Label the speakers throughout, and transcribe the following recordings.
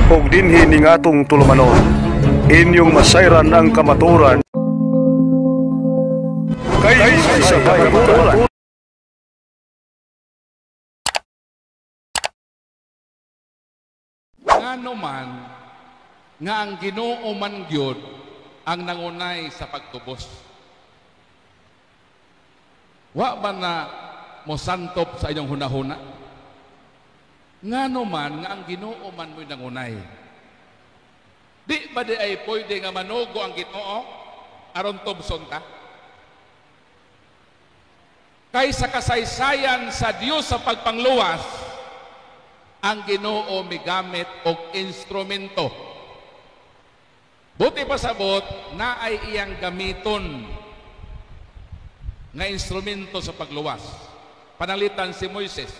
Speaker 1: ug dinhi ning atong tulumanon. Inyong masayran ang kamaturan kay sa kamaturan.
Speaker 2: Ngano man nga ang Ginoo man gyud ang nangunay sa pagtubos. Wa ba na mosantop sa inyong hunahuna? Ngano man nga ang Ginoo man mo'y nangunay. Di ba di ay pwede nga manugo ang Ginoo aron tubson ta? Kay sa kasaysayan sa Dios sa pagpangluwas, ang Ginoo migamit og instrumento. Buti pasabot na ay iyang gamiton nga instrumento sa pagluwas. Panalitan si Moises.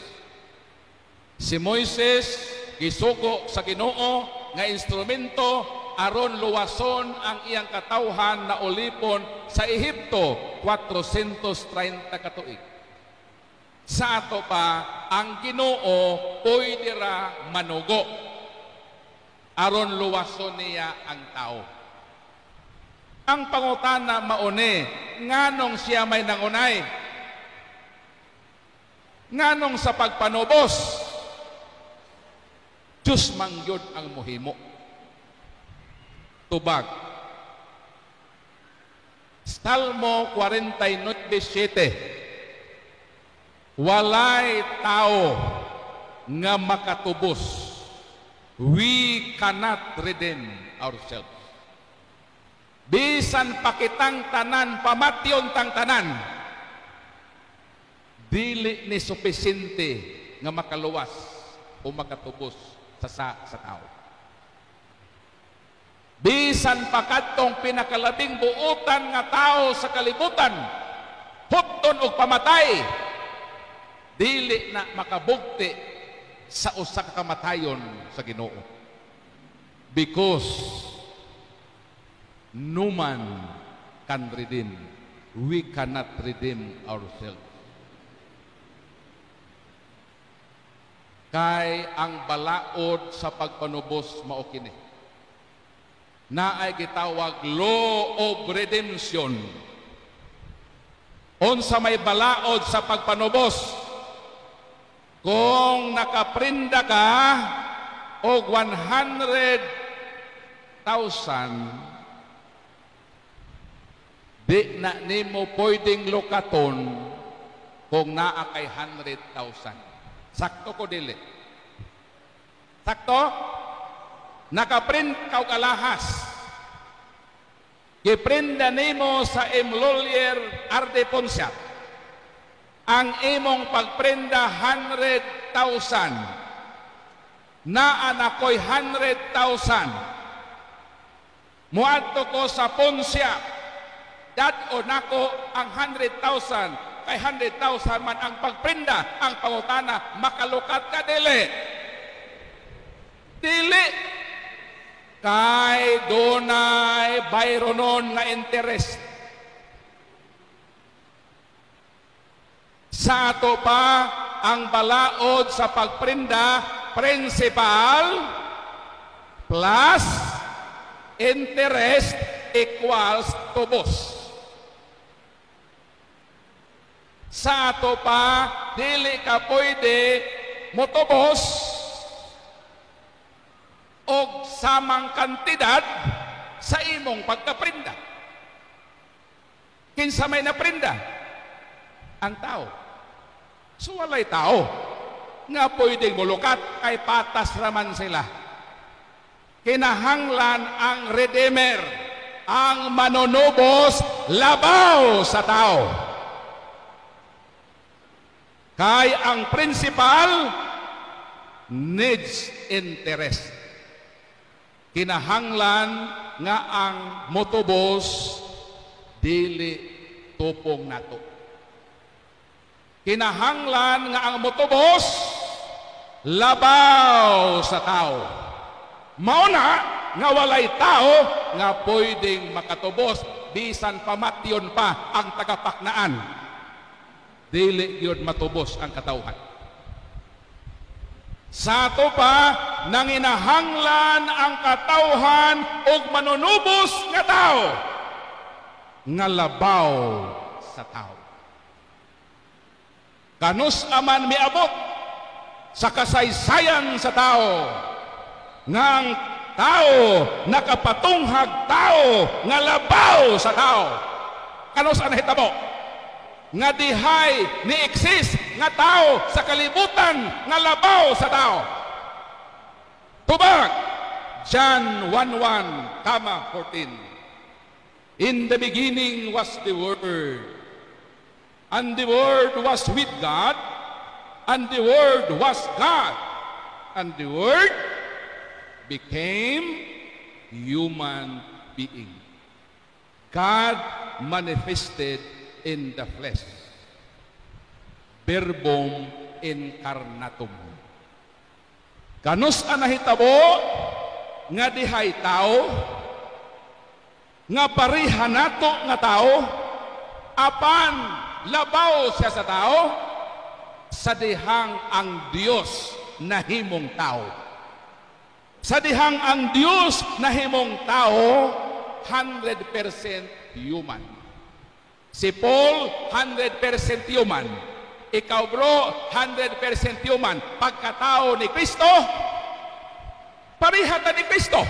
Speaker 2: Si Moises gisugo sa Ginoo nga instrumento aron luwason ang iyang katawhan na ulipon sa Ehipto 430 katuig. Sa ato pa ang Ginoo pwede ra manugo aron luwason niya ang tao. Ang pangutana mauni, nganong siya may nangunay? Nganong sa pagpanubos Diyos mangyod ang muhimo. Tubag. Salmo 49:7. Walay tao nga makatubos. We cannot redeem ourselves. Bisan pakitang tanan, pamatyon tang tanan, dili ni supisente nga makaluwas o makatubos sa tao. Bisan pakadtong pinakalabing buutan nga tao sa kalibutan, hupton og pamatay, dili na makabugti sa usa ka kamatayon sa Ginoo. Because no man can redeem. We cannot redeem ourselves. Kay ang balaod sa pagpanubos mao kini. Naay gitawag law of redemption. Unsa may balaod sa pagpanubos? Kung nakaprinda ka og 100,000, di na nimo pwedeng lukaton kung naa kay 100,000. Sakto ko dili? Sakto? Nakaprint ka og alahas. Giprinda nimo sa Emlolier Arde Poncia. Ang imong pagprenda 100,000. Naa na ko'y 100,000. Muadto ko sa Poncia. Dad-o nako ang 100,000. Kay 100,000 man ang pagprenda, ang pangutana, makalukat ka dili. Dili. Kay dunay bayronon nga interest. Sa ato pa, ang balaod sa pagprenda, principal plus interest equals tubos. Sa ato pa, dili ka pwede motubos og samang kantidad sa imong pagkaprinda. Kinsa may naprinda? Ang tao. So walay tao nga pwedeng mulukat kay patas raman sila. Kinahanglan ang Redeemer, ang manunubos, labaw sa tao. Kay ang principal needs interest. Kinahanglan nga ang motubos dili tupong nato. Kinahanglan nga ang motubos labaw sa tao. Mauna nga walay tao nga pwedeng makatubos bisan pamatyon pa ang tagapaknaan. Dili yun matubos ang katawhan. Sa ato pa, nanginahanglan ang katawhan og manunubos nga tao, nga labaw sa tao. Kanus aman miabot sa kasaysayan sa tao, nga ang tao nakapatunghag tao, nga labaw sa tao. Kanus ang nahitabo? Nga dihay ni exist nga tao sa kalibutan nga labaw sa tao. Tubag, John 1:1-14. In the beginning was the Word, and the Word was with God, and the Word was God, and the Word became human being. God manifested in the flesh. Verbum incarnatum. Kanus ang nahitabo nga dihay tao, nga parihan nato nga tao, apan labaw siya sa tao, sa dihang ang Diyos nahimong tao. Sa dihang ang Diyos nahimong tao, 100% human. Si Paul, 100% human. Ikaw bro, 100% human. Pagkatao ni Kristo, parihata ni Kristo.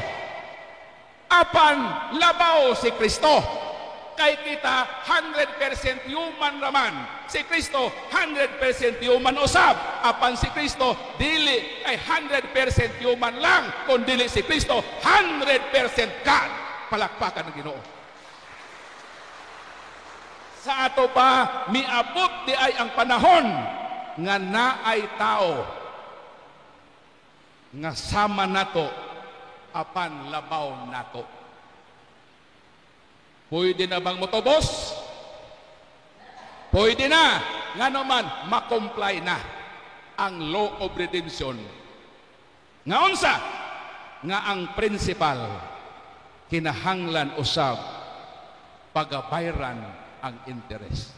Speaker 2: Apan, labaw si Kristo. Kay kita, 100% human naman. Si Kristo, 100% human usab. Apan si Kristo, dili ay 100% human lang. Kung dili si Kristo, 100% God. Palakpakan ng Ginoo. Sa ato pa, miabot di ay ang panahon nga naay tao nga sama nato apan labaw nato. Pwede na bang motobos? Pwede na. Nga naman, makomply na ang law of redemption. Nga unsa? Nga ang principal kinahanglan usab pagabayran ang interest.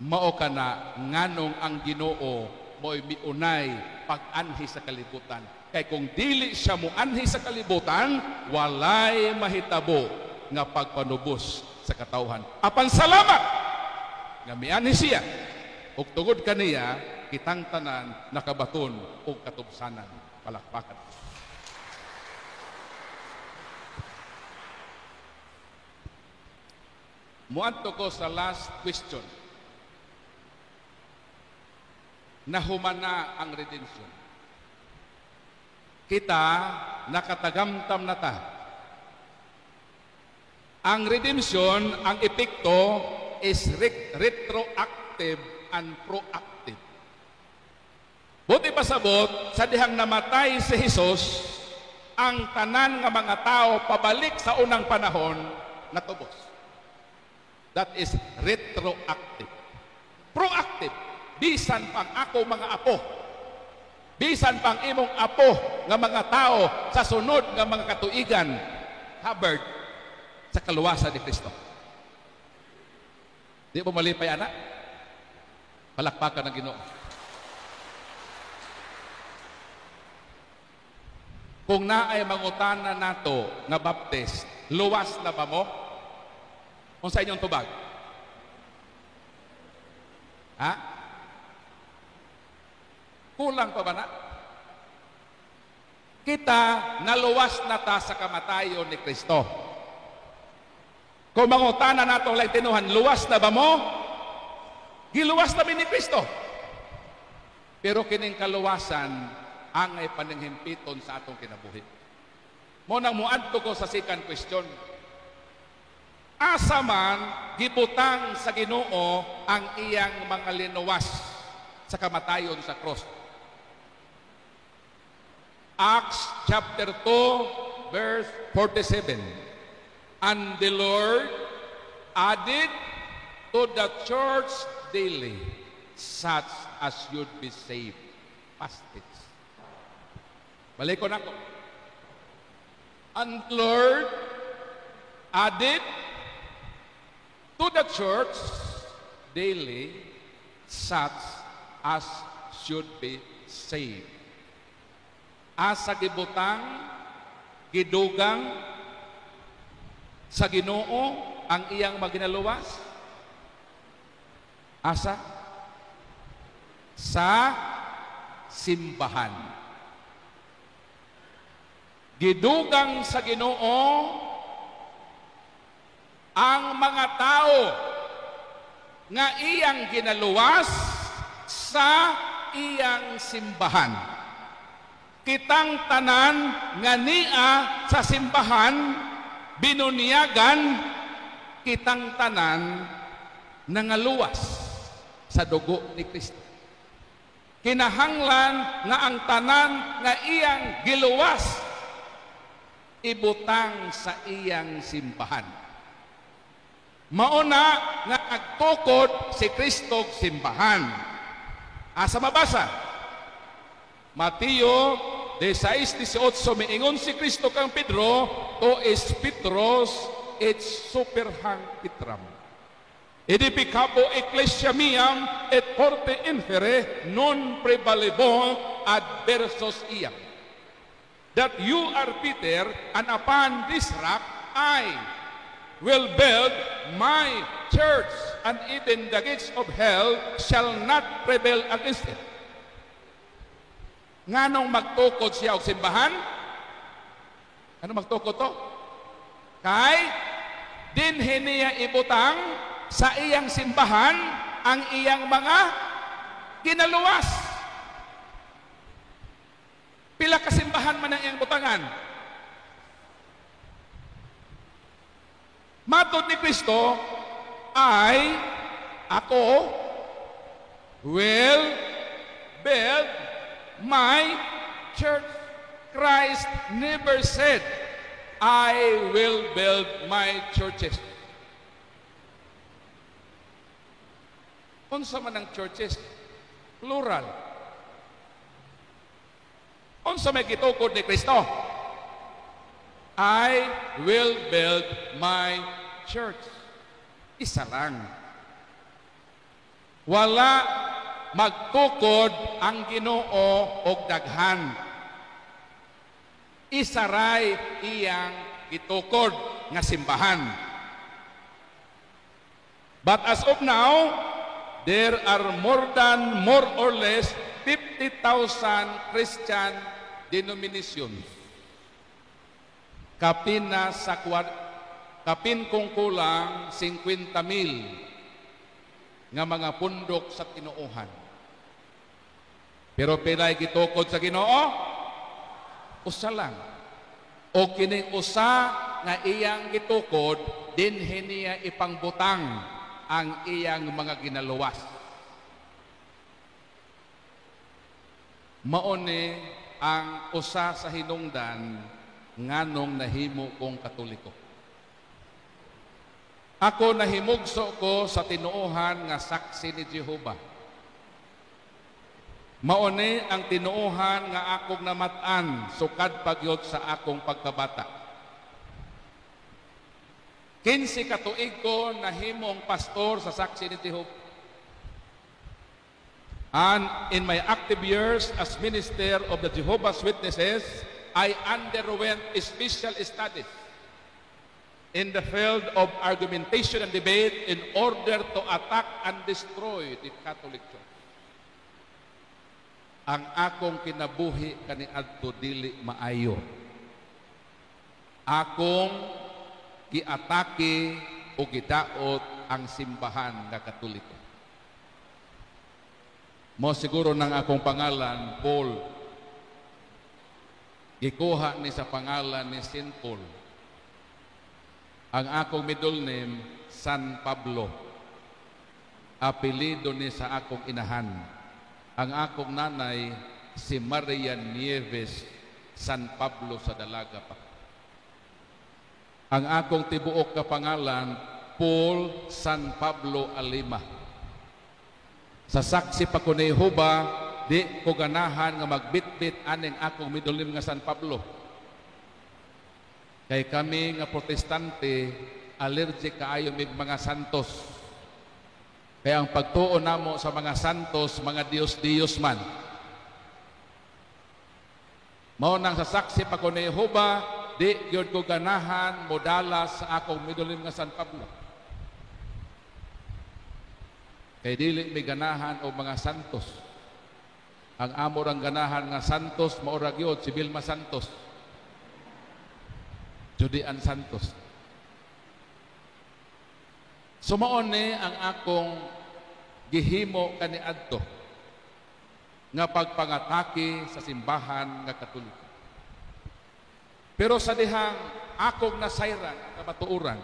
Speaker 2: Mao ka na nganong ang Ginoo mo'y miunay pag-anhi sa kalibutan. Kay kung dili siya mo anhi sa kalibutan, walay mahitabo nga pagpanubos sa katawhan. Apan salamat nga mianhi siya ug tungod kaniya kitang tanan nakabaton og katubsanan. Palakpakan. Muadto ko sa last question. Nahumana ang redemption. Kita nakatagamtam na ta. Ang redemption, ang epekto is retroactive and proactive. Buti pasabot, sa dihang namatay si Jesus, ang tanan nga mga tao pabalik sa unang panahon natubos. That is retroactive. Proactive. Bisan pang ako mga apo. Bisan pang imong apo nga mga tao sa sunod nga mga katuigan habard sa kaluwasan ni Kristo. Di mo malipay, anak? Palakpakan ng Ginoo. Kung naay mangutana nato nga baptist, luwas na ba mo? Kung sa inyong tubag? Ha? Kulang pa ba na? Kita naluwas na ta sa kamatayon ni Kristo. Kung mangutana natong lang tinuhan, luwas na ba mo? Giluwas na ni Kristo. Pero kining kaluwasan ang ay pananghimpiton sa atong kinabuhi. Mo nang muadto ko sa second question. Asa man gibutang sa Ginoo ang iyang mga linuwas sa kamatayon sa cross. Acts chapter 2 verse 47. And the Lord added to the church daily such as should be saved. Past tense. Balik ko na ko. And Lord added to the church daily such as should be saved. asa gibutang, gidugang sa Ginoo ang iyang maginaluwas? Asa? Sa simbahan. Gidugang sa Ginoo ang mga tao nga iyang ginaluwas sa iyang simbahan. Kitang tanan nga niya sa simbahan binunyagan, kitang tanan nangaluwas sa dugo ni Kristo. Kinahanglan nga ang tanan nga iyang giluwas ibutang sa iyang simbahan. Mauna nga agtukod si Kristo simbahan. Asa mabasa? Mateo 16:18 miingon si Kristo kang Pedro, to es Petros et superhang Petram. Edificabo ecclesia miam et porte infere non prevalebo adversos iam. That you are Peter, and upon this rock I will build my church, and even the gates of hell shall not prevail against it. Nganong magtukod siya og simbahan? Ano magtukod to? Kay dinhi niya ibutang sa iyang simbahan ang iyang mga ginaluwas. Pila ka simbahan man ang iyang butangan? Matod ni Kristo ay ako will build my church. Christ never said, I will build my churches. Unsa man ang churches? Plural. Unsa may gitukod ni Kristo? I will build my church. Isa lang. Wala magtukod ang Ginoo og daghan. Isaray iyang itukod nga simbahan. But as of now, there are more or less 50,000 Christian denominations. Kapin kung kulang 50,000 nga mga pundok sa tinuohan. Pero pilay gitukod sa Ginoo? Usa lang. O kining usa nga iyang gitukod, dinhi niya ipangbutang ang iyang mga ginaluwas. Maone ang usa sa hinungdan nganong nahimo kong Katoliko. Ako nahimugso ko sa tinuohan nga saksi ni Jehova. Maone ang tinuohan nga akong namatan sukad pagyod sa akong pagkabata. 15 ka tuig ko nahimong pastor sa saksi ni Jehova. And in my active years as minister of the Jehovah's Witnesses, I underwent special studies in the field of argumentation and debate in order to attack and destroy the Catholic Church. Ang akong kinabuhi kaniadto dili maayo. Akong giatake o gidaot ang simbahan nga Katoliko. Mo siguro nang akong pangalan, Paul. Gikuha ni sa pangalan ni Saint Paul. Ang akong middle name, San Pablo. Apelido ni sa akong inahan. Ang akong nanay, si Maria Nieves San Pablo sa Dalaga pa. Ang akong tibuok ka pangalan, Paul San Pablo Alima. Sa saksi pa ko ni Jehova, di ko ganahan nga magbitbit aning akong middle name nga San Pablo. Kay kami nga protestante, allergic kaayo mig mga santos. Kaya ang pagtuon namo sa mga santos, mga Diyos-Diyos man. Mao nang sasaksi pa ko ni Jehova, di gyud ko ganahan modala sa akong midulin nga San Pablo. Kay dili may ganahan o mga santos. Ang amo rang ganahan nga santos mao ra gyud si Vilma Santos. Judian Santos. Sumaon ni ang akong gihimo kaniadto nga pagpangatake sa simbahan nga Katoliko. Pero sa dihang akong nasayran kabatuoran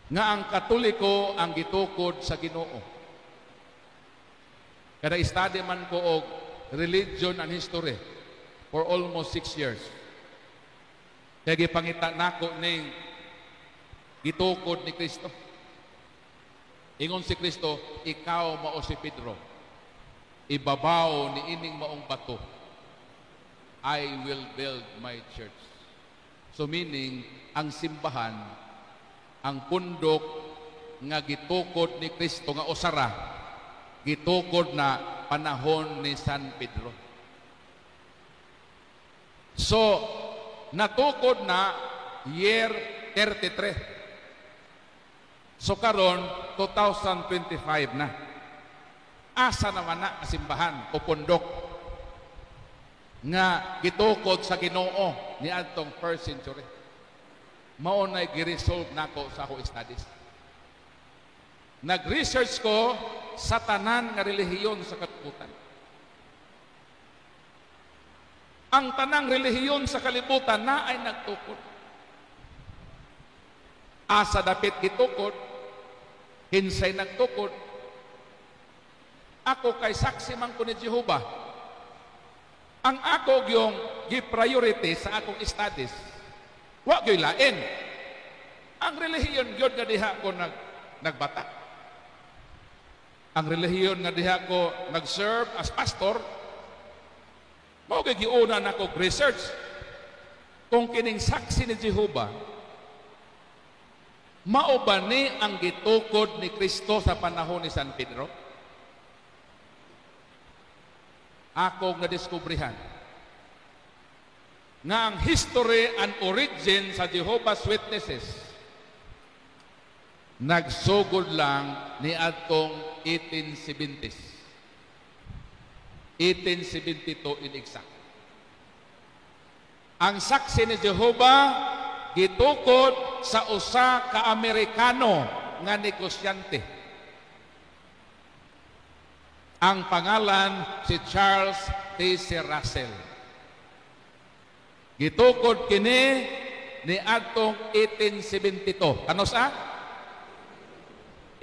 Speaker 2: nga ang Katoliko ang gitukod sa Ginoo. Kada study man ko og religion and history for almost 6 years. Kaya gipangita nako ning gitukod ni Kristo. Ingon si Kristo, ikaw mao si Pedro. Ibabaw ni ining maong bato. I will build my church. So meaning, ang simbahan, ang pundok nga gitukod ni Kristo nga usara, gitukod na panahon ni San Pedro. So, natukod na year 33. So karon 2025 na. Asa naman na simbahan o pundok nga gitukod sa Ginoo ni adtong 1st century. Mao nay gi-resolve nako sa ako studies. Nag-research ko sa tanan nga relihiyon sa kalibutan. Ang tanang relihiyon sa kalibutan na ay nagtukod. Asa dapit gitukod, kinsay nagtukod. Ako kay saksi man ko ni Jehova. Ang ako yung gi-priority sa akong studies, wa gyoy lain. Ang relihiyon gyud nga diha ko nagbata. Ang relihiyon nga diha ko nag-serve as pastor, mao kay giuna nako research kung kining saksi ni Jehova mao ba ni ang gitukod ni Kristo sa panahon ni San Pedro? Ako nadiskubrihan nga ang history and origin sa Jehovah's Witnesses nagsugod lang ni atong 1870s. 1872 in exact. Ang saksi ni Jehovah gitukod sa usa ka Amerikano nga negosyante. Ang pangalan si Charles T.C. Russell. Gitukod kini ni adtong 1872. Ano sa?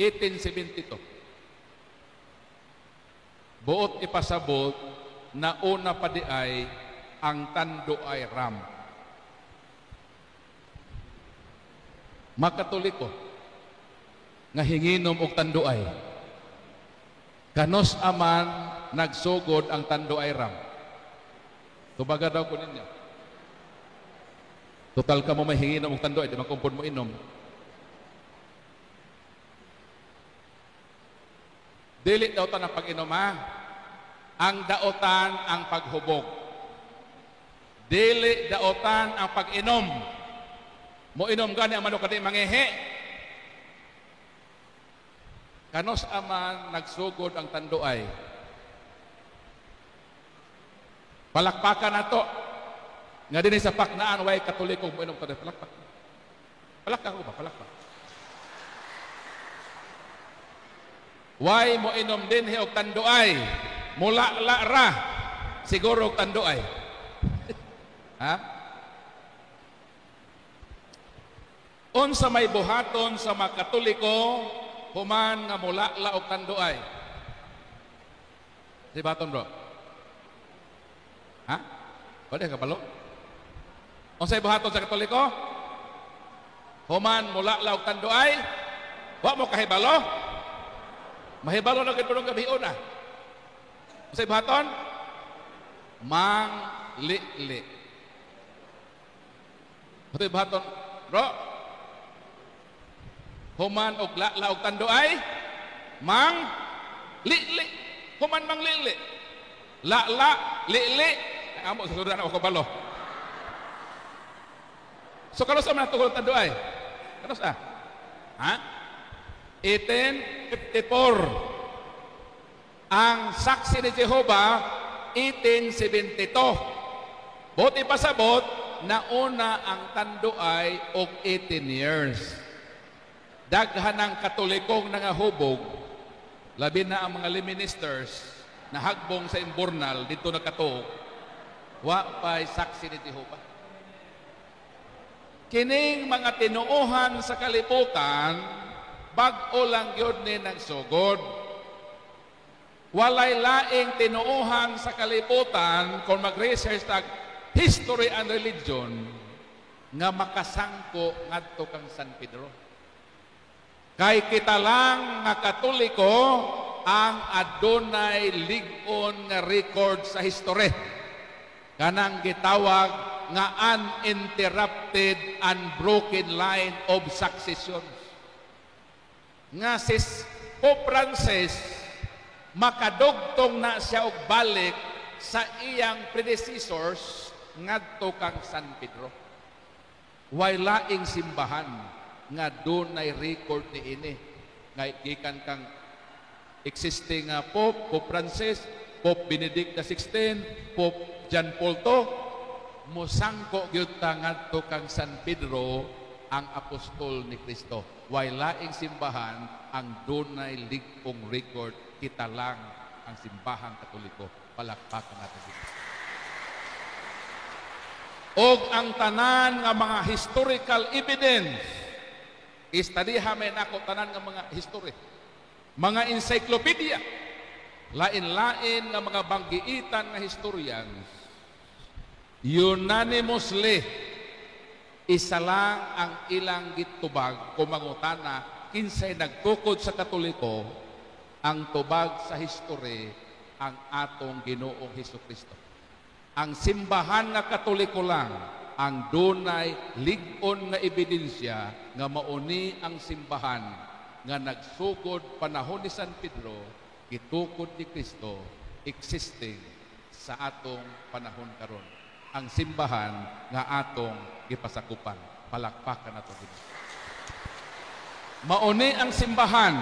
Speaker 2: 1872. Buot ipasabot na una pa di ay ang Tanduay Ram. Makatoliko nga hinginom og Tanduay. Kanos aman nagsugod ang Tanduay Ram. Tubaga daw ko ninyo. Total ka mo may hinginom og Tanduay, di makumpon mo inom. Dili daw ta ng pag-inom ha. Ang daotan ang paghubog. Dili daotan ang pag-inom. Mo inom gani ang manok kadi mangehe. Kanos aman nagsugod ang Tanduay. Palakpakan nato. Nga dinhi sa paknaan way Katoliko mo inom kada palakpak. Palakpak ko ba? Palakpak. Why mo inom din og Tanduay? Mula ra siguro og Tanduay. Ha? Unsa may buhaton sa mga Katoliko human nga mula og Tanduay? Si baton bro? Ha? Pwede ka balo? Unsay buhaton sa Katoliko? Human mula og Tanduay? Wa mo kahibalo? Mahibalo na gano'n gabion na. Sa ibahaton? Mang-li-li. Sa ibahaton, bro? Human og la og Tanduay? Mang-li-li. Human mang-li-li. La-la, li-li. amo sa sudan ako kabalo. So kanos man tungod taduay? Kanos Ha? 1854. Ang saksi ni Jehovah 1872. Buti pasabot nauna ang tanduay og 18 years. Daghan ng Katolikong nangahubog, labi na ang mga ministers na hagbong sa imburnal dito nakatuog, wa pa'y saksi ni Jehovah. Kining mga tinuohan sa kalibutan, bag-o lang yun ni nagsugod. Walay laing tinuohan sa kalibutan kung mag-research tag history and religion nga makasangko ngadto kang San Pedro. Kay kita lang nga Katoliko ang adunay lig-on nga record sa history. Kanang gitawag nga uninterrupted, unbroken line of succession. Nga si Pope Francis, makadugtong na siya og balik sa iyang predecessors ngadto kang San Pedro. Way laing simbahan nga dunay record niini nga gikan kang existing Pope Francis, Pope Benedict XVI, Pope John Paul II, mosangko gyud ta ngadto kang San Pedro ang apostol ni Kristo. Way laing simbahan ang dunay lig-ong record, kita lang ang simbahang Katoliko. Palakpakan natin dito. Og ang tanan nga mga historical evidence, istadiha may nako tanan nga mga history, mga encyclopedia, lain-lain nga mga banggiitan nga historians, unanimously isa lang ang ilang gitubag kung mangutana kinsay nagtukod sa Katoliko, ang tubag sa history ang atong Ginoong Hesukristo. Ang simbahan nga Katoliko lang ang dunay lig-on nga ebidensya nga mauni ang simbahan nga nagsugod panahon ni San Pedro, gitukod ni Kristo, existing sa atong panahon karon. Ang simbahan nga atong gipasakupan. Palakpakan nato gid. Mauni ang simbahan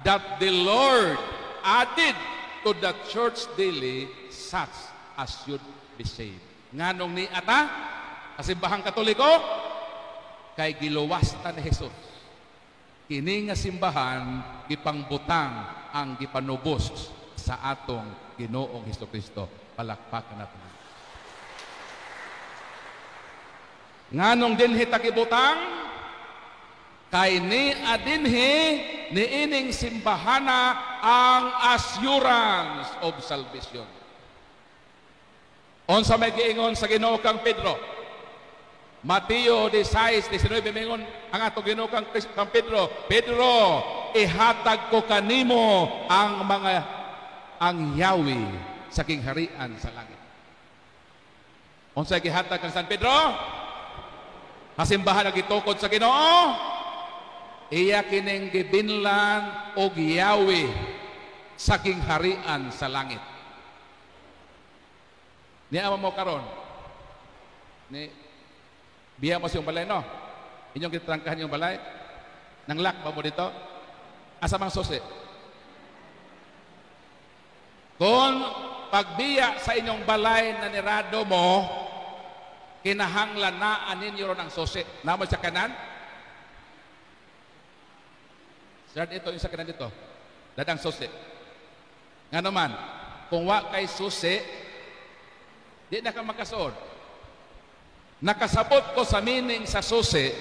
Speaker 2: that the Lord added to the church daily such as should be saved. Nganong ni ata kasimbahan Katoliko kay giluwasta ni Jesus. Kini nga simbahan gipangbutang ang gipanubos sa atong Ginoong Hesukristo. Palakpakan natin. Nganong dinhi ta gibutang kay ni adinhi niining simbahana ang assurance of salvation. Unsa may giingon sa Ginoo kang Pedro? Mateo 16:19 mingon ang atong Ginoo kang Pedro, Pedro, ihatag ko kanimo ang Yahweh sa kingharian sa langit. Unsa gihatag kang San Pedro? Kasimbahan ang gitukod sa Ginoo, iya kining gibinlan og Yahweh sa kingharian sa langit. Niya mo karon ni biya mo siyang balay, no? Inyong gitrangkahan yung balay nang lock ba mo dito? Asa mang susi? Kung pagbiya sa inyong balay na nirado mo, kinahanglan na ninyo ron ang susi. Namo sa kanan? Sir, ito yung sa kanan dito. Dadang susi. Nga naman, kung wa kay susi, di na ka makasuod. Nakasabot ko sa meaning sa susi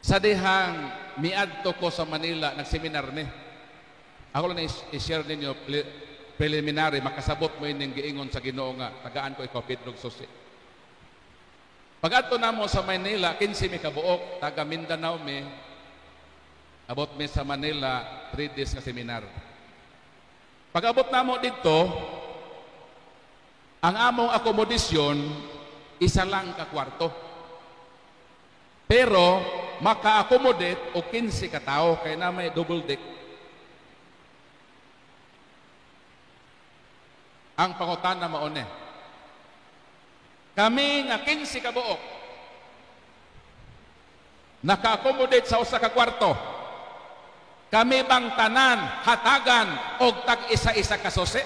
Speaker 2: sa dihang miadto ko sa Manila, nagseminar ni. Ako lang i-share ninyo preliminary, makasabot mo yun yung giingon sa Ginoo nga, tagaan ko ikaw, Pedro susi. Pag-ato na mo sa Manila, 15 mi kabuok, taga Mindanao mi, abot mi sa Manila, 3 days nga seminar. Pag-abot na mo dito, ang among akomodasyon, isa lang ka kwarto. Pero, maka-accommodate o 15 ka tao, kaya na may double deck. Ang pangutan na maone, Kami nga 15 ka buok naka-accommodate sa usa ka kwarto. Kami bang tanan hatagan og tag isa-isa ka susi?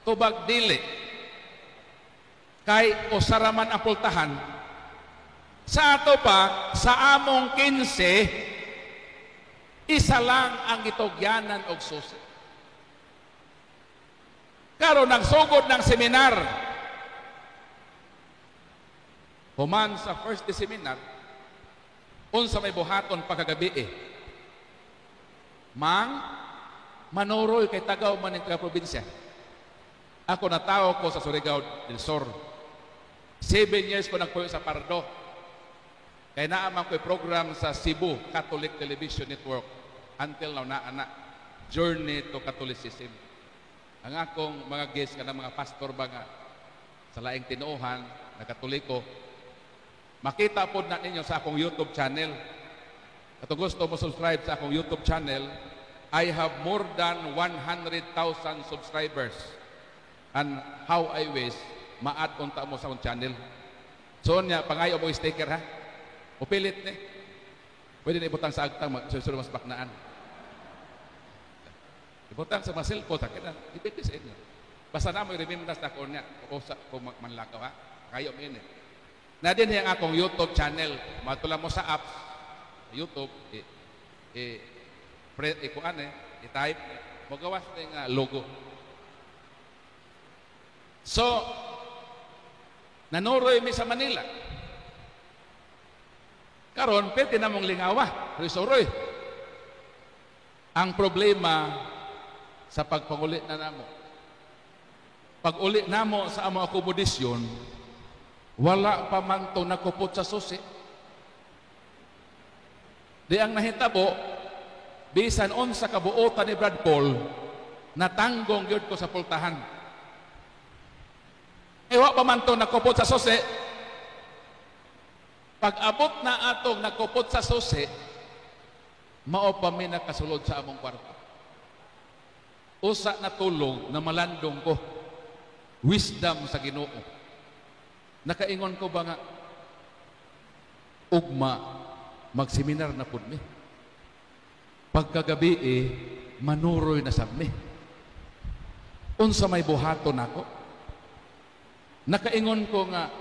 Speaker 2: Tubag dili. Kay usaraman ang pultahan. Sa ato pa, sa among 15, isa lang ang gitugyanan og susi. Karon nagsugod ng seminar. Human sa first day seminar, unsa may buhaton pagkagabi Mang, manuroy kay tagaw man ng probinsya. Ako natawo ko sa Surigao del Sur. 7 years ko nagpuyo sa Pardo. Kaya naaman ko program sa Cebu Catholic Television Network. Until now, na Journey to Catholicism. Ang akong mga guests, kanang mga pastor ba nga, sa laing tinuohan, na Katoliko, makita po na ninyo sa akong YouTube channel. At kung gusto mo subscribe sa akong YouTube channel, I have more than 100,000 subscribers. And how I wish, ma-add unta mo sa akong channel. So niya, pangayo mo sticker ha? Upilit ni. Pwede na ibutang sa agtang, susunod mas baknaan. Ibutang sa masil ko, dipindi sa inyo. Basta na mo i-remembrance na ko niya, kung manlakaw ha? Kayo mo yun Na din yung akong YouTube channel. Matula mo sa apps, YouTube, i-type, magawas na yung logo. So, nanuroy mi sa Manila. Karon, pwede na mong lingawa. Risoroy. Ang problema sa pagpangulit na namo. Pag-ulit namo sa among akomodasyon, wala pa man to nakupot sa susi. Di ang nahitabo, bisan unsa kabuotan ni Brad Paul, natanggong yun ko sa pultahan. Ewa pa man to nakupot sa susi. Pag abot na atong nakupot sa susi, mao pa mi nakasulod sa among kwarto. Usa na tulong na malandong ko. Wisdom sa Ginoo. Nakaingon ko ba nga, ugma, magseminar na pud mi. Pagkagabi manuroy na sab mi. Unsa may buhaton ako? Nakaingon ko nga,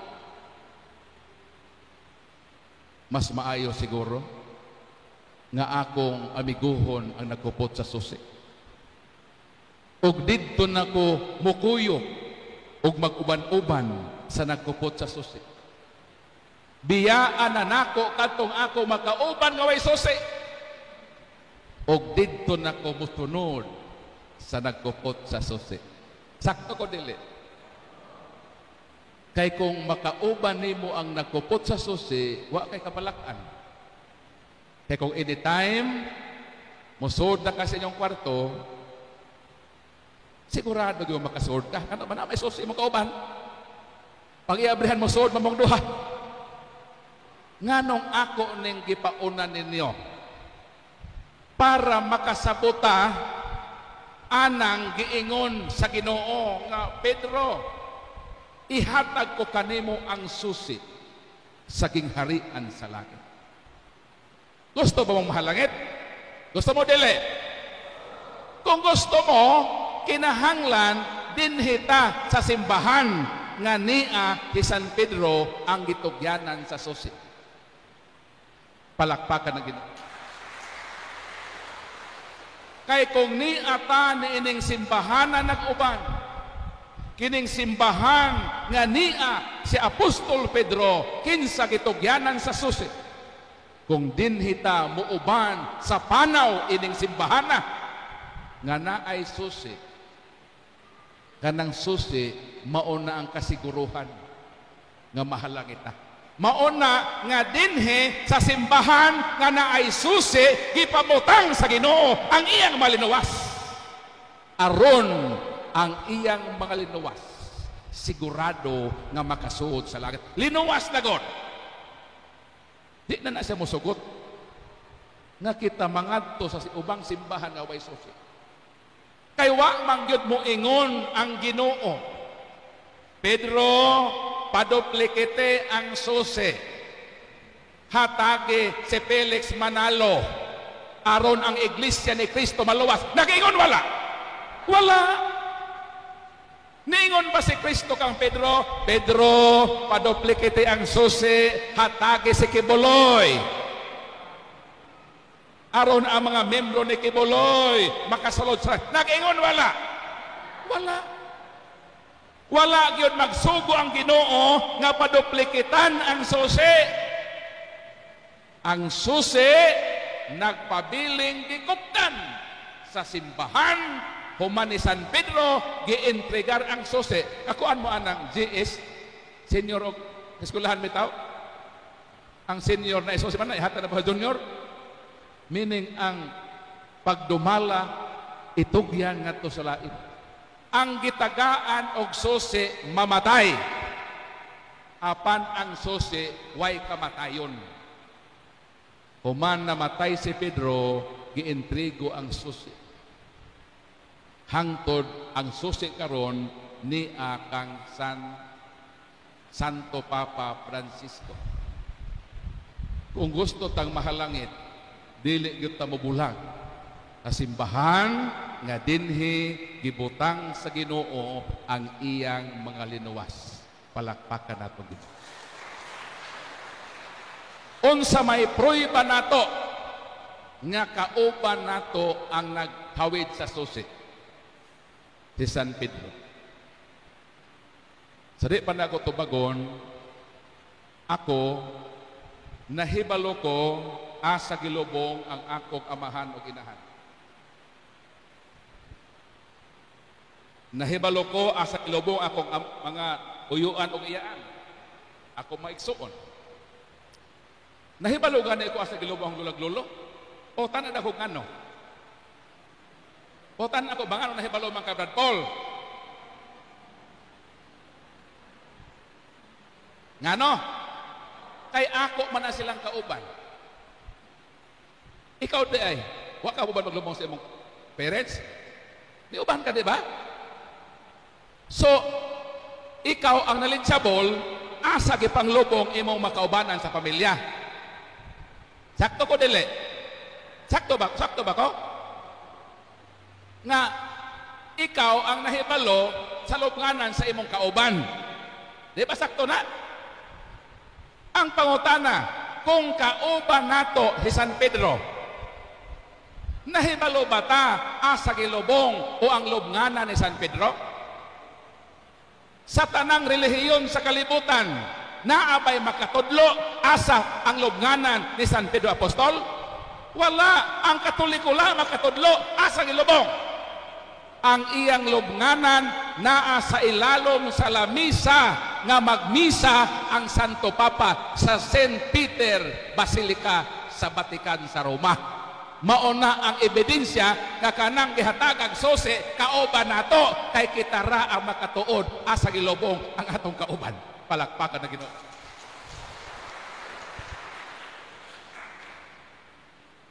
Speaker 2: mas maayo siguro nga akong amiguhon ang nagkupot sa susi. Og didto nako mukuyo og mag-uban-uban sa nagkupot sa susi. Biyaan na nako katong ako makauban nga way susi. Og didto nako musunod sa nagkupot sa susi. Sakto ko dili. Kay kung makauban nimo ang nagkupot sa susi, wa kay kabalakan. Kay kung anytime musud na ka sa inyong kwarto, sigurado yung makasud ka. Ano man may susi mo kauban? Pag iabrihan mo sud mamong duha. Nganong ako ning gipaunan ninyo para makasabota anang giingon sa Ginoo nga Pedro, ihatag ko kanimo ang susi sa gingharian sa langit. Gusto ba mong mahalangit? Gusto mo dili? Kung gusto mo, kinahanglan dinhita sa simbahan nga niya si San Pedro ang gitugyanan sa susi. Palakpakan ng Ginoo. Kay kung niya ta niining simbahan na nag-uban, kining simbahan nga niya si Apostol Pedro kinsa gitugyanan sa susi. Kung dinhita muuban sa panaw ining simbahan na nga naay susi, kanang susi mauna ang kasiguruhan nga mahalang ita. Mauna nga dinhi sa simbahan nga naay susi gipamutang sa Ginoo ang iyang malinuwas. Aron ang iyang mga linuwas sigurado nga makasuod sa langit. Linuwas na God. Di na siya musugot nga kita mangadto sa ubang simbahan nga way susi. Kay wa man gyud mo ingon ang Ginoo Pedro, paduplikite ang susi. Hatagi si Felix Manalo. Aron ang iglesia ni Kristo maluwas. Nagingon wala? Wala. Ningon ba si Kristo kang Pedro? Pedro, paduplikite ang susi. Hatagi si Kibuloy. Aron ang mga membro ni Kibuloy makasulod sa... Nagingon wala? Wala. Wala gyud magsugo ang Ginoo nga paduplikitan ang susi. Ang susi nagpabiling gikuptan sa simbahan human ni San Pedro gientregar ang susi. Akuan mo anang GS senior og eskwelahan bitaw. Ang senior na susi man ihatan na ba junior? Meaning ang pagdumala itugyan ngadto sa lain. Ang gitagaan og susi mamatay. Apan ang susi way kamatayon. Human namatay si Pedro, giintrigo ang susi. Hangtod ang susi karon ni akang Santo Papa Francisco. Kung gusto tang mahalangit, dili gyud ta mobulag. Simbahan nga dinhi gibutang sa Ginoo ang iyang mga linuwas. Palakpakan nato Ginoo. Unsa may prueba nato nga kauban nato ang naghawid sa susi si San Pedro. Sa di pa na ako tubagon, ako nahibalo ko asa gilubong ang akong amahan o inahan. Nahibalo ko asa gilubong akong mga uyuan o iyaan. Ako maigsuon. Nahibalo gani ko asa gilubong ang lulag-lulo? O tanan ako ngano? O tanan ako bangano nahibalo man ka Brad Paul? Ngano? Kay ako man na silang kauban. Ikaw di ay, wa ka ba maglubong sa imong parents? Di uban ka, di ba? So, ikaw ang nalinsabol, asa gipanglubong imong makaubanan sa pamilya. Sakto ko dili? Sakto ba? Sakto ba ko? Nga, ikaw ang nahibalo sa lubnganan sa imong kauban. Di ba sakto na? Ang pangutana, kung kauban nato si San Pedro, nahibalo ba ta asa gilubong o ang lubnganan ni San Pedro? Sa tanang relihiyon sa kalibutan, naabay makatudlo asa ang lubnganan ni San Pedro Apostol? Wala. Ang Katoliko lang makatudlo asa gilubong. Ang iyang lubnganan naa sa ilalom sa lamisa nga magmisa ang Santo Papa sa St. Peter Basilica sa Vatican sa Roma. Mauna ang ebidensya nga kanang gihatag ang susi kauban nato kay kita ra ang makatuod asa gilubong ang atong kauban. Palakpakan na Ginoo.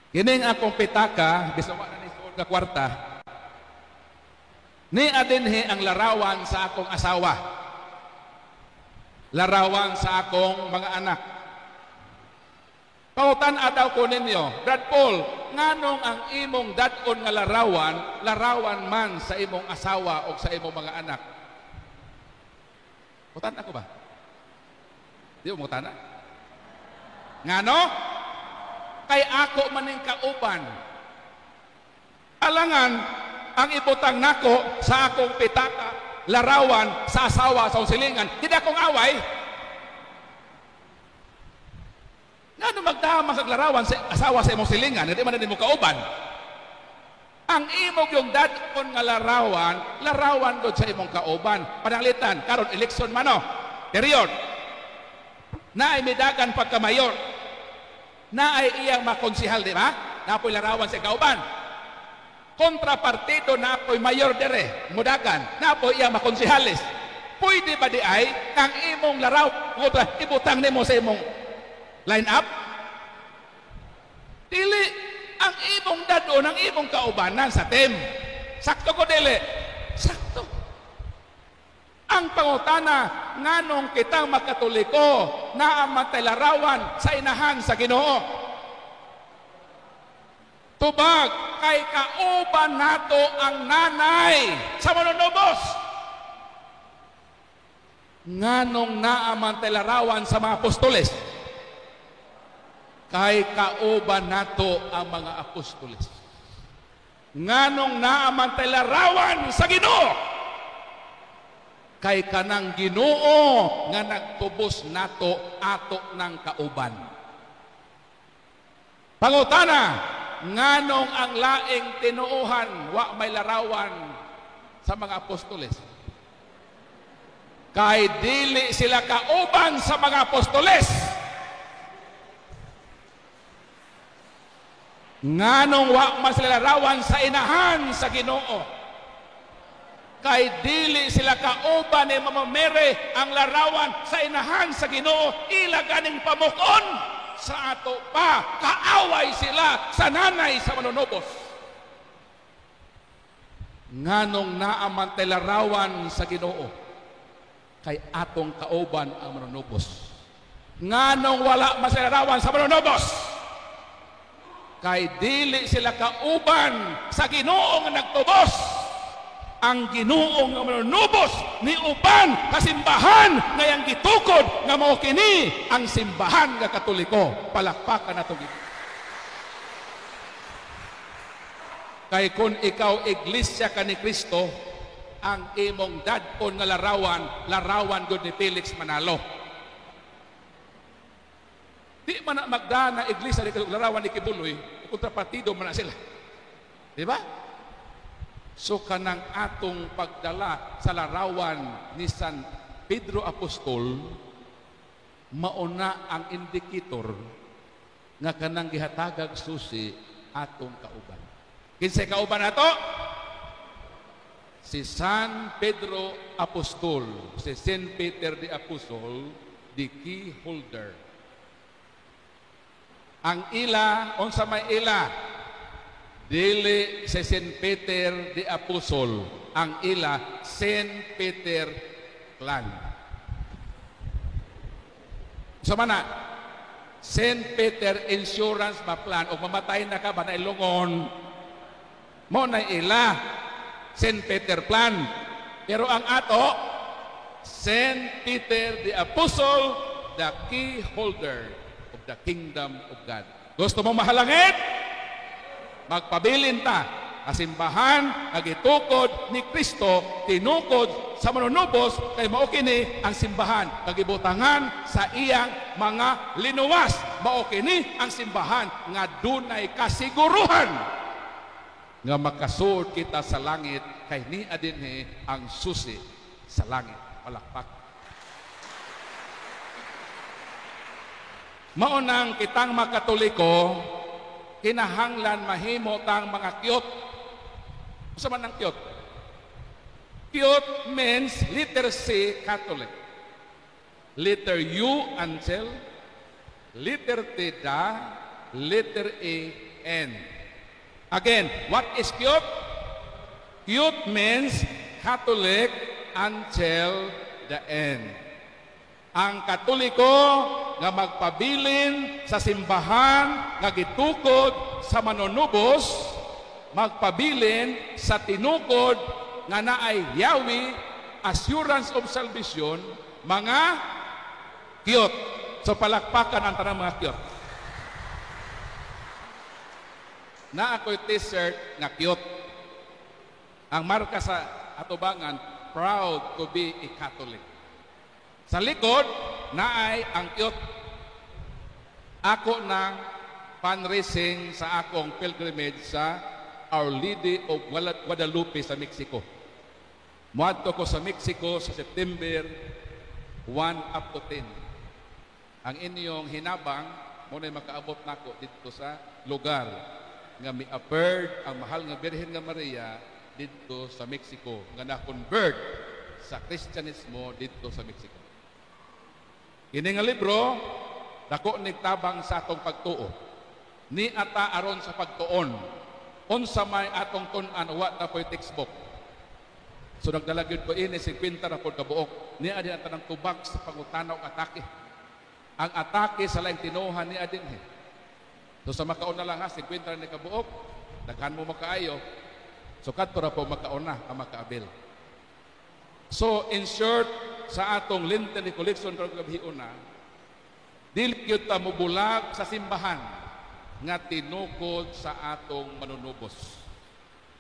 Speaker 2: Kining akong pitaka bisawa na ni suod nga kwarta. Ni adinhi ang larawan sa akong asawa. Larawan sa akong mga anak. Pautan adaw ko ninyo, Brad Paul, nganong ang imong dadon nga larawan man sa imong asawa o sa imong mga anak. Pautan ako ba? Di mo tana? Ngano? Kay ako maning kauban. Alangan, ang ibutang nako sa akong pitaka, larawan sa asawa sa usilingan, hindi akong away. Nga magdama sa larawan sa asawa sa imong silingan, hindi man din mo kauban. Ang imong yung dadon nga larawan doon sa imong kauban. Pananglitan, karon eleksyon man o. Period. Na ay midagan pagkamayor. Na ay iyang makonsihal, di ba? Na apo'y larawan sa kauban. Kontrapartido na apo'y mayor dire, mudagan. Na apo'y iyang makonsihalis. Pwede ba di ay ang imong larawan ibutang nimo sa imong line up? Dili ang imong dadon, ang imong kaubanan sa team. Sakto ko dili. Sakto. Ang pangutana, nganong kitang makatoliko na ang larawan sa inahan sa Ginoo? Tubag, kay kauban nato ang nanay sa manunubos. Nganong naaman larawan sa mga apostoles? Kay kauban nato ang mga apostoles. Nganong naaman larawan sa Ginoo? Kay kanang Ginoo nga nagtubos nato ato ng kauban. Pangutana, nganong ang laing tinuuhan wa may larawan sa mga apostoles? Kay dili sila kauban sa mga apostoles. Nganong wa man sila larawan sa inahan sa Ginoo? Kay dili sila kauban ni Mama Mary ang larawan sa inahan sa Ginoo, ila ganing pamukon sa ato pa, kaaway sila sa nanay sa manunubos. Nganong naaman larawan sa Ginoo? Kay atong kauban ang manunubos. Nganong wala man sila larawan sa manunubos? Kay dili sila kauban sa Ginoo nga nagtubos. Ang Ginoo nga manunubos ni uban kasimbahan ngayang gitukod nga mao kini ang simbahan nga Katoliko. Palakpakan nato gid. Kay kung ikaw iglesia ka ni Kristo, ang imong dadon nga larawan gud ni Felix Manalo. Di man na magdana iglesia ni larawan ni Kibuloy, kontrapatido man na sila. Di ba? So kanang atong pagdala sa larawan ni San Pedro Apostol, mauna ang indicator nga kanang gihatagag susi atong kauban. Kinsay kauban nato? Si San Pedro Apostol, si Saint Peter the Apostle, the key holder. Ang ila, unsa may ila? Dili si Saint Peter the Apostle, ang ila Saint Peter Clan. So mana, Saint Peter Insurance Plan, o mamatay na ka ba na ilungon, mo na ila Saint Peter Plan. Pero ang ato, Saint Peter the Apostle, the key holder of the kingdom of God. Gusto mo mahalangit? Magpabilin ta, kasimbahan, nagitukod ni Kristo, tinukod sa manunubos, kay mao kini ang simbahan, kagibutangan sa iyang mga linuwas. Mao kini ang simbahan nga dunay kasiguruhan nga makasuod kita sa langit, kay niya dinhi ang susi sa langit. Palakpak. Maunang kitang makatoliko, kinahanglan mahimo tang mga kiyot. Usa man ang kiyot? Kiyot means letter C, Catholic. Letter U, Angel. Letter T, Da. Letter A, N. Again, what is kiyot? Kiyot means Catholic, Angel, the N. Ang Katoliko nga magpabilin sa simbahan nga gitukod sa manunubos, magpabilin sa tinukod nga naay Yahweh, assurance of salvation, mga kiyot. So palakpakan ang tanang mga kiyot. Na ako'y t-shirt nga kiyot. Ang marka sa atubangan, proud to be a Catholic. Sa likod, naay ang kiyot. Ako ng fundraising sa akong pilgrimage sa Our Lady of Guadalupe sa Mexico. Muadto ko sa Mexico sa September 1 up to 10. Ang inyong hinabang, muna'y makaabot nako dito sa lugar nga mi-appeared ang mahal nga Birhen nga Maria dito sa Mexico, nga na-convert sa Kristyanismo dito sa Mexico. Kini nga libro, dako nigtabang sa atong pagtuo. Ni ata aron sa pagtuon. Unsa may atong tun-an wa ta po'y textbook. So nagdalagyod ko ini 50 ra pod ka buok. Niya din ang tanang tubag sa pangutanaw og atake. Ang atake sa laing tinuhan niya din. So sa makauna lang ha, 50 ra ni ka buok, daghan mo makaayo. So kadto ra po makauna ang makaabil. So in short, sa atong Lenten Recollection karong gabiuna, dili gyud ta mobulag sa simbahan nga tinukod sa atong manunubos.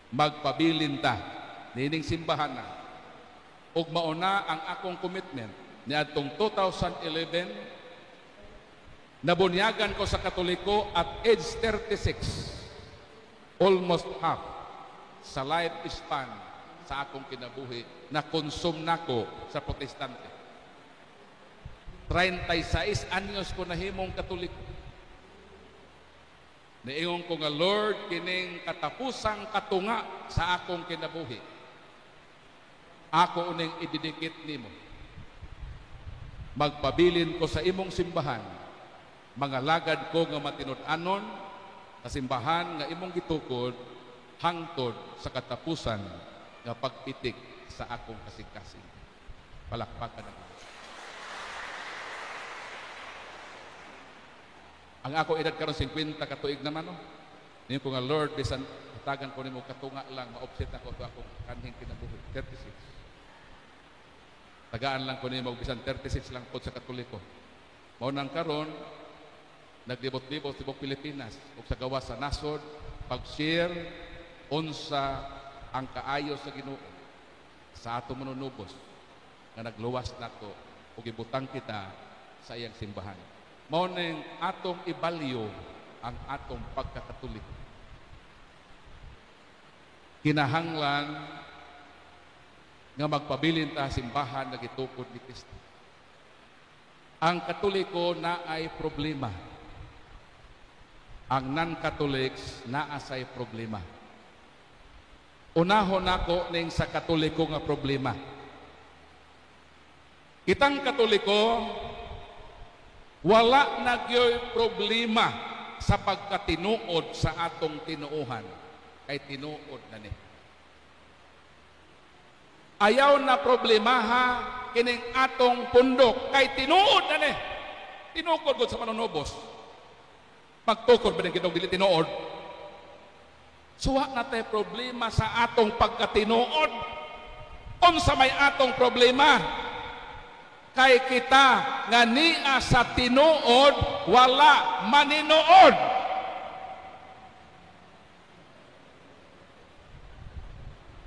Speaker 2: Magpabilin ta nining simbahan na. Ug mauna ang akong commitment niadtong 2011, nabunyagan ko sa Katoliko at age 36, almost half sa life span sa akong kinabuhi na konsum nako sa Protestante. 36 anyos ko nahimong Katoliko. Niingon ko nga, Lord, kining katapusang katunga sa akong kinabuhi, ako uning ididikit nimo. Magpabilin ko sa imong simbahan, mga lagad ko nga matinud-anon, sa simbahan nga imong gitukod, hangtod sa katapusan nga pagpitik sa akong kasing-kasing. Palakpakan na. Ang ako edad karon 50 ka tuig naman, no? Niyo ko nga, Lord, bisan hatagan ko nimo katunga lang, ma-offset ako to akong kanhing kinabuhi. 36. Tagaan lang ko nimo bisan 36 lang po sa Katoliko. Mao nang karon naglibot-libot sa Pilipinas ug sa gawas sa nasod, pag-share unsa ang kaayo sa Ginoo sa atong manunubos nga nagluwas nato ug ibutang kita sa iyang simbahan. Mao ning atong ibalyo ang atong pagkakatoliko. Kinahanglan nga magpabilin ta simbahan nga gitukod ni Kristo. Ang Katoliko na ay problema. Ang non-Catholics naa say problema. Unahon nako ning sa Katoliko nga problema. Kitang Katoliko wala nagyoy problema sa pagkatinuod sa atong tinuohan, kay tinuod na ni. Ayaw na problemaha kining atong pundok, kay tinuod na ni. Tinukod gud sa manunubos. Pagtukod ba ning Ginoo dili tinuod? Suwa na tay problema sa atong pagkatinuod. Unsa may atong problema? Kay kita nga niya sa tinuod wala maninuod.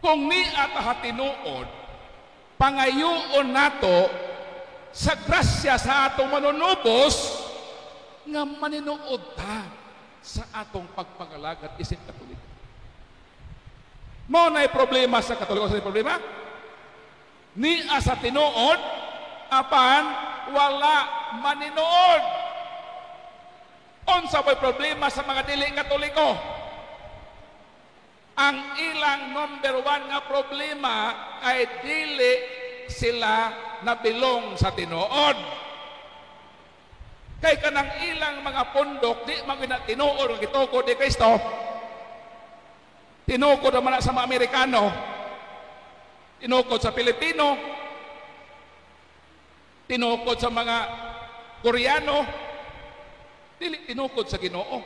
Speaker 2: Kung niya ta tinuod, pangayoon nato sa grasya sa atong manunubos nga maninuod ta sa atong pagpangalagad isip Katoliko. Mao nay problema sa Katoliko. Sa problema niya sa tinuod apan wala maninuod. Unsa may problema sa mga dili Katoliko? Ang ilang number 1 nga problema ay dili sila nabilong sa tinuod. Kay kanang ilang mga pundok di man tinuod ang gitukod ni Kristo. Tinukod naman sa mga Amerikano, tinukod sa Pilipino, tinukod sa mga Koreano, dili tinukod sa Ginoo.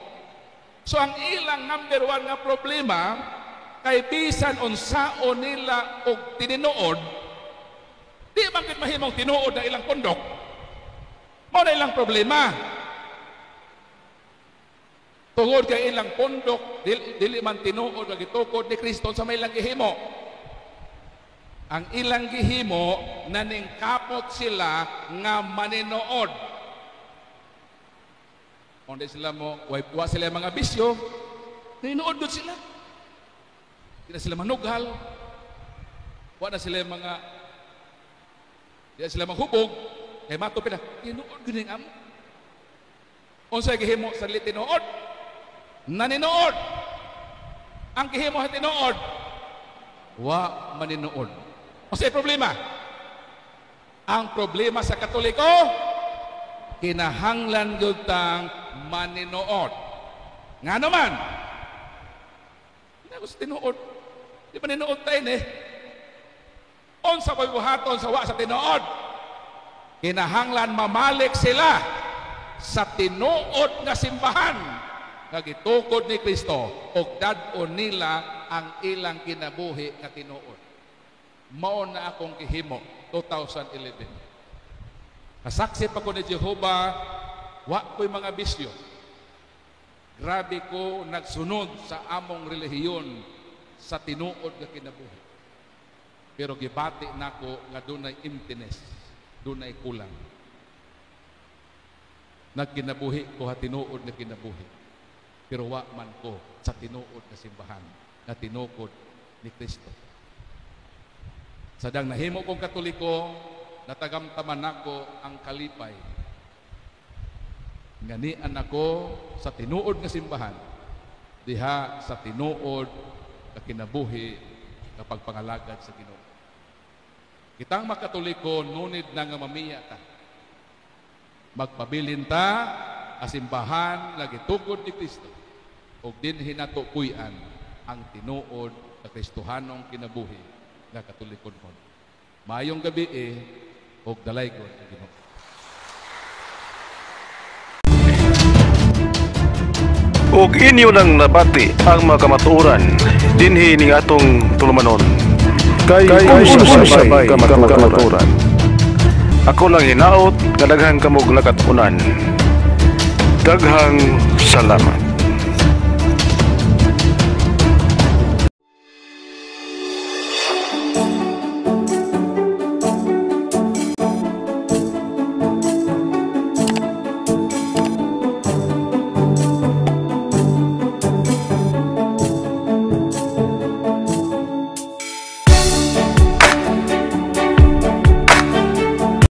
Speaker 2: So ang ilang number 1 nga problema kay bisan unsaon nila og tininuod, di man gid mahimong tinuod ang ilang pundok. Mao na ilang problema. Tungod kay ilang pundok dili man tinuod nga gitukod ni Kristo sa may ilang gihimo. Ang ilang gihimo naningkapot sila nga maninuod. Kung di sila mo, wa sila mga bisyo, nanonood doon sila. Hindi na sila manughal. Wa na sila mga, di na sila maghubog. Kaya matupin na, nanonood ganing amo. Unsay gihimo sa tinood? Naninood. Ang gihimo sa tinood, wa maninood. Unsay problema? Ang problema sa Katoliko, kinahanglan gyud tang maninood. Nga naman, hindi ako sa tinuod. Di ba ninood tayo eh? unsa pagbuhaton sa wa sa tinuod. Kinahanglan mamalik sila sa tinuod nga simbahan nga gitukod ni Kristo ug dad-on nila ang ilang kinabuhi nga tinuod. Mao na akong gihimo 2011. Kasaksi pa ko ni Jehovah, wa ko'y mga bisyo. Grabe ko nagsunod sa among relihiyon sa tinuod nga kinabuhi. Pero gibati nako nga dunay emptiness, dunay kulang. Nagkinabuhi ko ha tinuod nga kinabuhi. Pero wa man ko sa tinuod nga simbahan nga tinukod ni Kristo. Sadang nahimo kong Katoliko, natagamtaman nako ang kalipay. Nganian ako sa tinuod nga simbahan, diha sa tinuod nga kinabuhi nga pagpangalagad sa Ginoo. Kitang makatoliko, nunid na nga mamiya ta. Magpabilin ta ang simbahan nga gitukod ni Kristo ug dinhi nato puy-an ang tinuod nga Kristohanong kinabuhi nga katolikon mo. Maayong gabi ug dalaygon ang Ginoo.
Speaker 1: Ug inyo nang nabati ang mga kamatuoran dinhi ning atong tulumanon. Kay sabay kamatuoran. Ako lang hinaot nga daghang kamog nakatunan. Daghang salamat.